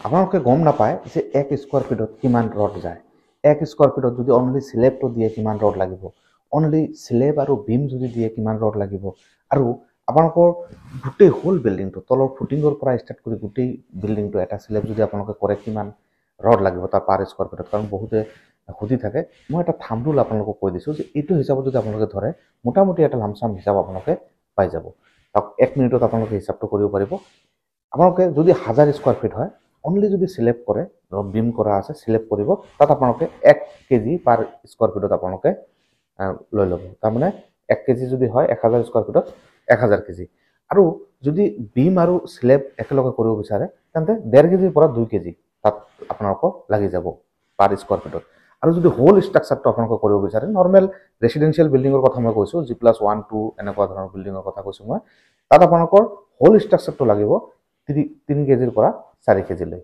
আপোনালোকে গম নাপায় যে 1 স্কোয়াৰ ফিটত কিমান ৰড যায়। 1 স্কোয়াৰ ফিটত যদি অনলি স্লেবটো দিয়ে কিমান ৰড লাগিব, অনলি স্লেব আৰু বিম যদি দিয়ে কিমান ৰড লাগিব, আৰু আপোনালোকৰ গোটেই হোল বিল্ডিংটো তলৰ ফুটিঙৰ পৰা ষ্টাৰ্ট কৰি গোটেই বিল্ডিংটো এটা স্লেব যদি আপোনালোকে কৰে কিমান ৰড লাগিব তাৰ পাৰ স্কোয়াৰ ফিটত। কাৰণ বহুতে সুধি থাকে, মই এটা থাম্ব ৰুল আপোনালোকক কৈ দিছোঁ যে এইটো হিচাপত যদি আপোনালোকে ধৰে মোটামুটি এটা লামচাম হিচাপ আপোনালোকে পাই যাব। 1 মিনিটত আপোনালোকে হিচাপটো কৰিব পাৰিব। আপোনালোকে যদি 1000 স্কোয়াৰ ফিট হয়, অনলি যদি স্লেব কৰে, বিম কৰা আছে স্লেব কৰিব, তাত আপোনালোকে 1 কেজি পাৰ স্কোয়াৰ ফিটত আপোনালোকে লৈ ল'ব। তাৰমানে 1 কেজি যদি হয় 1000 স্কোয়াৰ ফিটত 1000 কেজি। আৰু যদি বিম আৰু স্লেব একেলগে কৰিব বিচাৰে তেন্তে 1.5 কেজিৰ পৰা 2 কেজি তাত আপোনালোকক লাগি যাব পাৰ স্কোয়াৰ ফিটত। আৰু যদি হোল ষ্ট্ৰাকচাৰটো আপোনালোকে কৰিব বিচাৰে, নৰ্মেল ৰেচিডেন্সিয়েল বিল্ডিঙৰ কথা মই কৈছোঁ, G+1 2 এনেকুৱা ধৰণৰ বিল্ডিঙৰ কথা কৈছোঁ মই, তাত আপোনালোকৰ হোল ষ্ট্ৰাকচাৰটো লাগিব 3 কেজিৰ পৰা 4 কেজিলৈ।